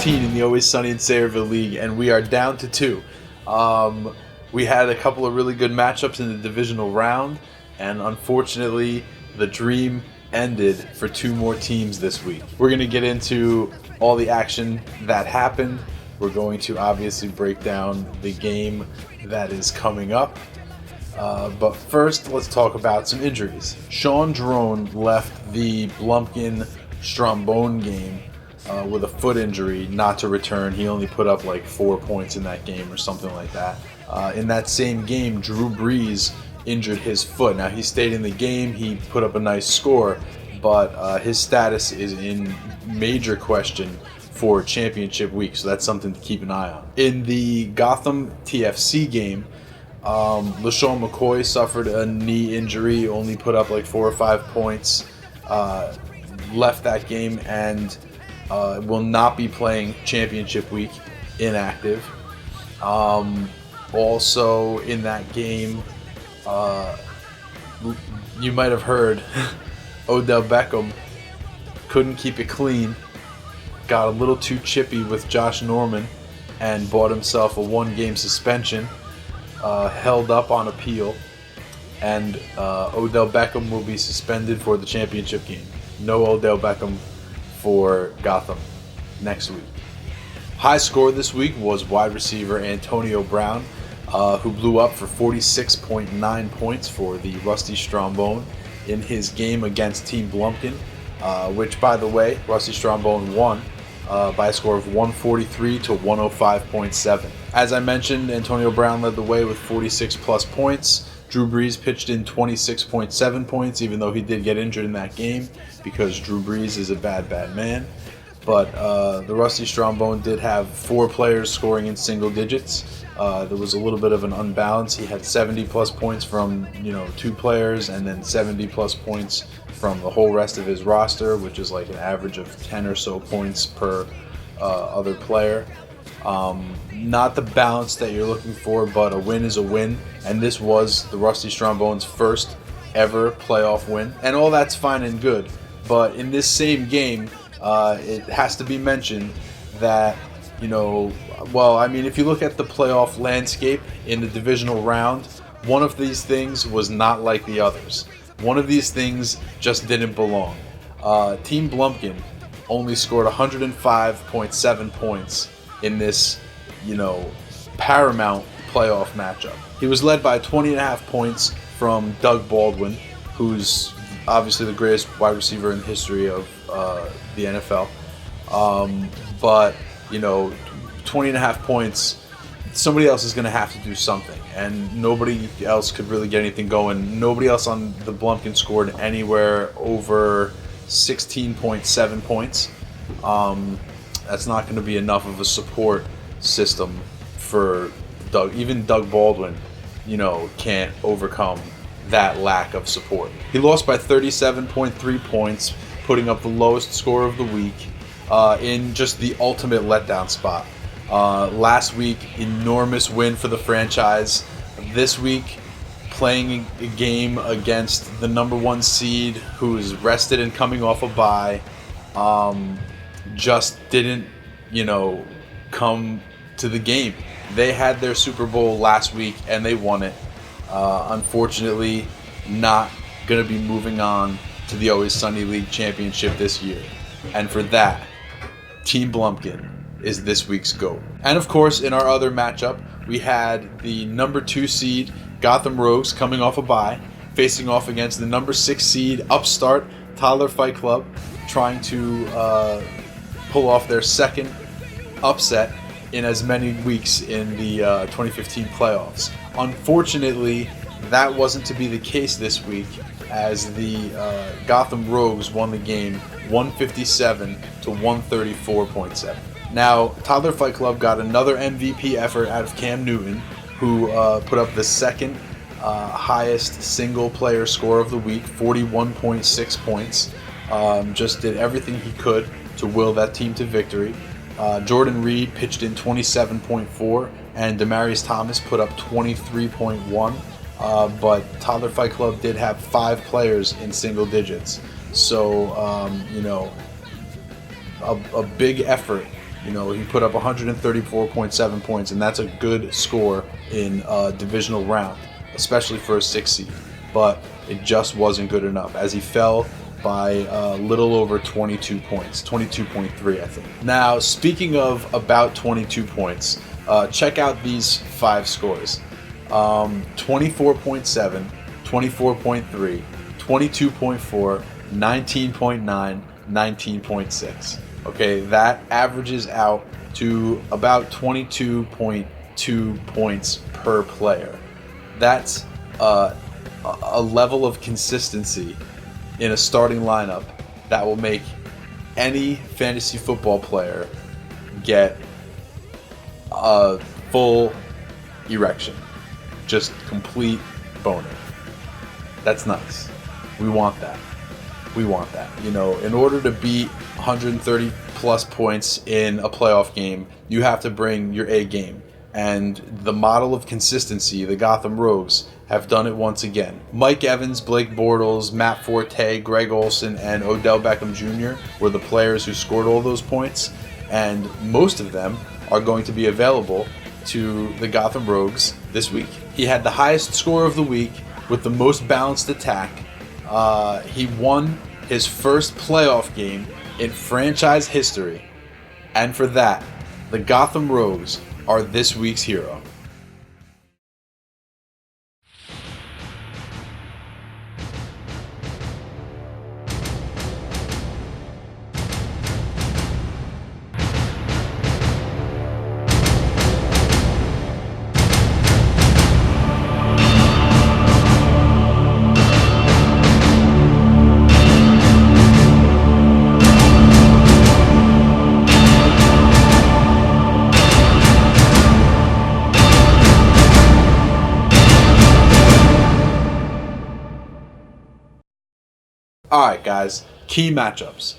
15 in the Always Sunny in Sayreville League, and we are down to 2. We had a couple of really good matchups in the Divisional Round, and unfortunately, the dream ended for 2 more teams this week. We're going to get into all the action that happened. We're going to obviously break down the game that is coming up. But first, let's talk about some injuries. Sean Drone left the Blumpkin-Strombone game with a foot injury, not to return. He only put up like 4 points in that game or something like that. In that same game, Drew Brees injured his foot. Now, he stayed in the game. He put up a nice score, but his status is in major question for championship week, so that's something to keep an eye on. In the Gotham TFC game, LaShawn McCoy suffered a knee injury, only put up like 4 or 5 points, left that game, and will not be playing championship week, inactive. Also in that game, you might have heard Odell Beckham couldn't keep it clean, got a little too chippy with Josh Norman, and bought himself a 1-game suspension, held up on appeal, and Odell Beckham will be suspended for the championship game. No Odell Beckham for Gotham next week. High score this week was wide receiver Antonio Brown, who blew up for 46.9 points for the Rusty Strombone in his game against Team Blumpkin, which, by the way, Rusty Strombone won by a score of 143 to 105.7. As I mentioned, Antonio Brown led the way with 46 plus points. Drew Brees pitched in 26.7 points, even though he did get injured in that game, because Drew Brees is a bad man. But the Rusty Strombone did have 4 players scoring in single digits. There was a little bit of an unbalance. He had 70 plus points from 2 players, and then 70 plus points from the whole rest of his roster, which is like an average of 10 or so points per other player. Not the balance that you're looking for, but a win is a win, and this was the Rusty Strombone's first ever playoff win, and all that's fine and good. But in this same game, it has to be mentioned that, if you look at the playoff landscape in the divisional round, one of these things was not like the others. One of these things just didn't belong. Team Blumpkin only scored 105.7 points in this, paramount playoff matchup. He was led by 20.5 points from Doug Baldwin, who's obviously the greatest wide receiver in the history of the NFL. But 20.5 points, somebody else is going to have to do something, and nobody else could really get anything going. Nobody else on the Blumpkin scored anywhere over 16.7 points. That's not going to be enough of a support system for Doug. Even Doug Baldwin, can't overcome that lack of support. He lost by 37.3 points, putting up the lowest score of the week in just the ultimate letdown spot. Last week, enormous win for the franchise. This week, playing a game against the number 1 seed who is rested and coming off a bye, just didn't, come to the game. They had their Super Bowl last week and they won it. Unfortunately, not going to be moving on to the Always Sunny League Championship this year. And for that, Team Blumpkin is this week's GOAT. And of course, in our other matchup, we had the number 2 seed Gotham Rogues coming off a bye, facing off against the number 6 seed upstart Toddler Fight Club, trying to pull off their second upset in as many weeks in the 2015 playoffs. Unfortunately, that wasn't to be the case this week, as the Gotham Rogues won the game 157 to 134.7. Now, Toddler Fight Club got another MVP effort out of Cam Newton, who put up the second highest single player score of the week, 41.6 points. Just did everything he could to will that team to victory. Jordan Reed pitched in 27.4, and Demaryius Thomas put up 23.1. But Toddler Fight Club did have 5 players in single digits. So, a big effort You know, he put up 134.7 points, and that's a good score in a divisional round, especially for a 6 seed. But it just wasn't good enough, as he fell by a little over 22 points, 22.3, I think. Now, speaking of about 22 points, check out these 5 scores. 24.7, 24.3, 22.4, 19.9, 19.6. Okay, that averages out to about 22.2 points per player. That's a level of consistency in a starting lineup that will make any fantasy football player get a full erection. Just complete boner. That's nice. We want that. We want that. You know, in order to beat 130 plus points in a playoff game, you have to bring your A game. And the model of consistency, the Gotham Rogues, have done it once again. Mike Evans, Blake Bortles, Matt Forte, Greg Olsen, and Odell Beckham Jr. were the players who scored all those points, and most of them are going to be available to the Gotham Rogues this week. He had the highest score of the week with the most balanced attack. He won his first playoff game in franchise history, and for that, the Gotham Rogues are this week's hero. Alright guys, key matchups.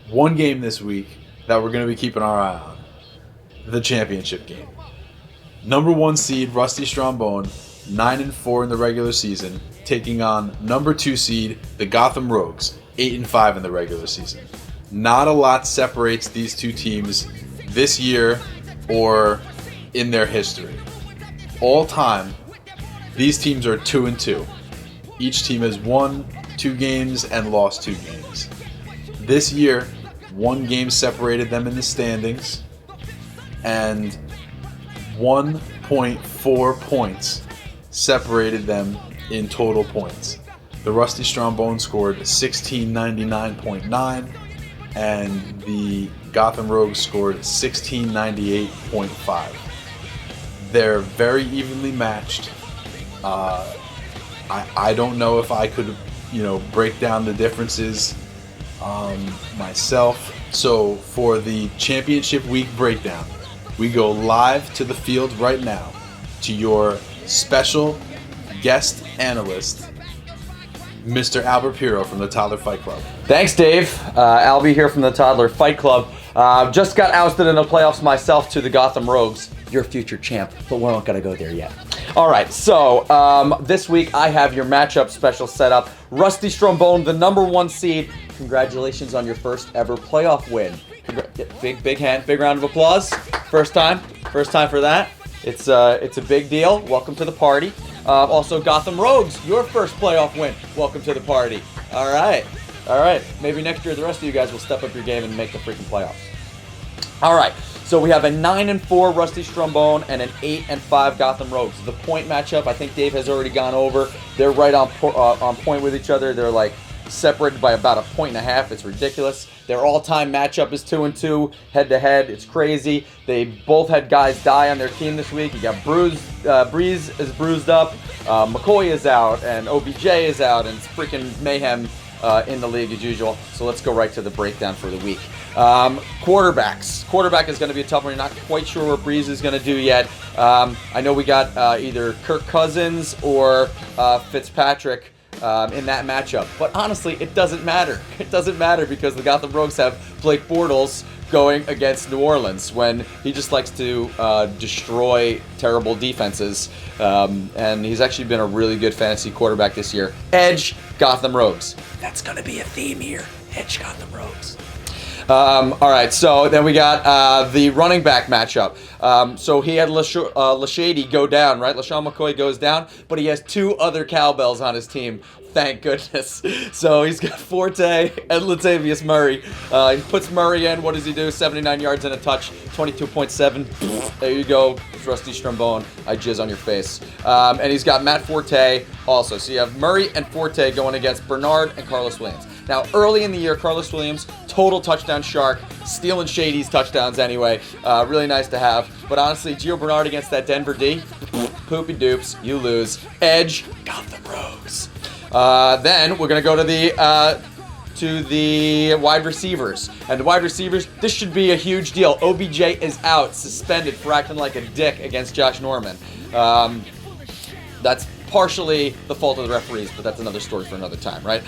One game this week that we're going to be keeping our eye on. The championship game. Number 1 seed Rusty Strombone, 9-4 in the regular season, taking on number 2 seed the Gotham Rogues, 8-5 in the regular season. Not a lot separates these two teams this year or in their history. All time, these teams are 2-2. Each team has won 2 games and lost 2 games. This year, 1 game separated them in the standings, and 1.4 points separated them in total points. The Rusty Strombone scored 1699.9, and the Gotham Rogues scored 1698.5. They're very evenly matched. I don't know if I could, break down the differences myself. So for the championship week breakdown, we go live to the field right now to your special guest analyst, Mr. Albert Pirro from the Toddler Fight Club. Thanks, Dave. Albie here from the Toddler Fight Club. Just got ousted in the playoffs myself to the Gotham Rogues. Your future champ, but we're not going to go there yet. All right, so this week I have your matchup special set up. Rusty Strombone, the number 1 seed. Congratulations on your first ever playoff win. Big round of applause. First time for that. It's a big deal. Welcome to the party. Also, Gotham Rogues, your first playoff win. Welcome to the party. All right. Maybe next year the rest of you guys will step up your game and make the freaking playoffs. All right. So we have a 9-4 Rusty Strombone and an 8-5 Gotham Rogues. The point matchup, I think Dave has already gone over. They're right on point with each other. They're like separated by about 1.5 points. It's ridiculous. Their all-time matchup is 2-2, head-to-head. It's crazy. They both had guys die on their team this week. You got Breeze is bruised up, McCoy is out, and OBJ is out, and it's freaking mayhem in the league as usual. So let's go right to the breakdown for the week. Quarterbacks. Quarterback is going to be a tough one. You're not quite sure what Breeze is going to do yet. I know we got either Kirk Cousins or Fitzpatrick in that matchup. But honestly, it doesn't matter. It doesn't matter because the Gotham Rogues have Blake Bortles going against New Orleans when he just likes to destroy terrible defenses. And he's actually been a really good fantasy quarterback this year. Edge, Gotham Rogues. That's going to be a theme here. Edge, Gotham Rogues. All right, so then we got the running back matchup. So he had Lashady go down, right? LaShawn McCoy goes down, but he has 2 other cowbells on his team. Thank goodness. So he's got Forte and Latavius Murray. He puts Murray in. What does he do? 79 yards and a touch, 22.7. There you go, Rusty Strombone. I jizz on your face. And he's got Matt Forte also. So you have Murray and Forte going against Bernard and Carlos Williams. Now, early in the year, Carlos Williams, total touchdown shark, stealing Shady's touchdowns anyway. Really nice to have. But honestly, Gio Bernard against that Denver D, poopy doops, you lose. Edge, Gotham Rogues. Then we're gonna go to the wide receivers. And the wide receivers, this should be a huge deal. OBJ is out, suspended for acting like a dick against Josh Norman. That's partially the fault of the referees, but that's another story for another time, right?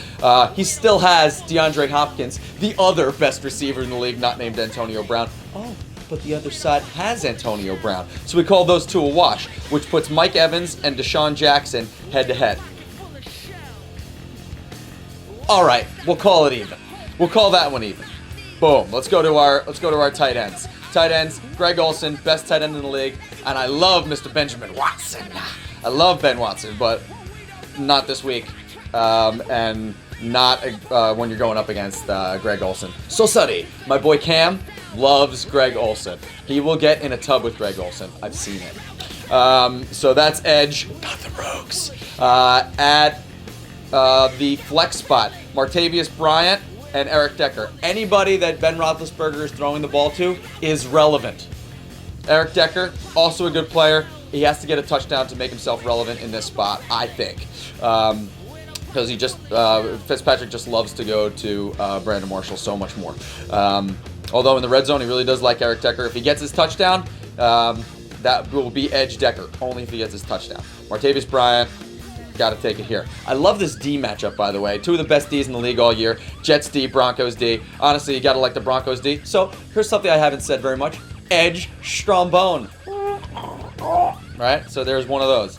He still has DeAndre Hopkins, the other best receiver in the league, not named Antonio Brown. Oh, but the other side has Antonio Brown. So we call those 2 a wash, which puts Mike Evans and Deshaun Jackson head to head. All right, we'll call it even. We'll call that one even. Boom. Let's go to our tight ends. Tight ends, Greg Olsen, best tight end in the league, and I love Mr. Benjamin Watson. I love Ben Watson, but not this week, and not when you're going up against Greg Olsen. So Suddy, my boy Cam loves Greg Olsen. He will get in a tub with Greg Olsen. I've seen it. So that's Edge. Got the Rogues. At the flex spot, Martavius Bryant and Eric Decker. Anybody that Ben Roethlisberger is throwing the ball to is relevant. Eric Decker, also a good player. He has to get a touchdown to make himself relevant in this spot, I think. Because Fitzpatrick just loves to go to Brandon Marshall so much more. Although in the red zone, he really does like Eric Decker. If he gets his touchdown, that will be Edge Decker, only if he gets his touchdown. Martavius Bryant, got to take it here. I love this D matchup, by the way. 2 of the best Ds in the league all year. Jets D, Broncos D. Honestly, you got to like the Broncos D. So here's something I haven't said very much. Edge Strombone. Right? So there's one of those.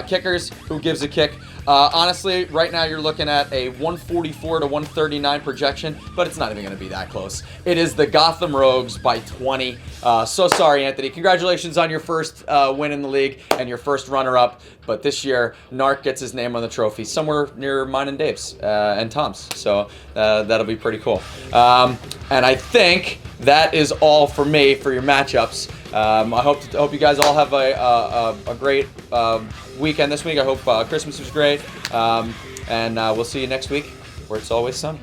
Kickers, who gives a kick? Honestly, right now you're looking at a 144 to 139 projection, but it's not even going to be that close. It is the Gotham Rogues by 20. So sorry, Anthony. Congratulations on your first win in the league and your first runner-up. But this year, Narc gets his name on the trophy somewhere near mine and Dave's and Tom's. So that'll be pretty cool. And I think that is all for me for your matchups. I hope you guys all have a great weekend this week. I hope Christmas was great. And we'll see you next week where it's always sun.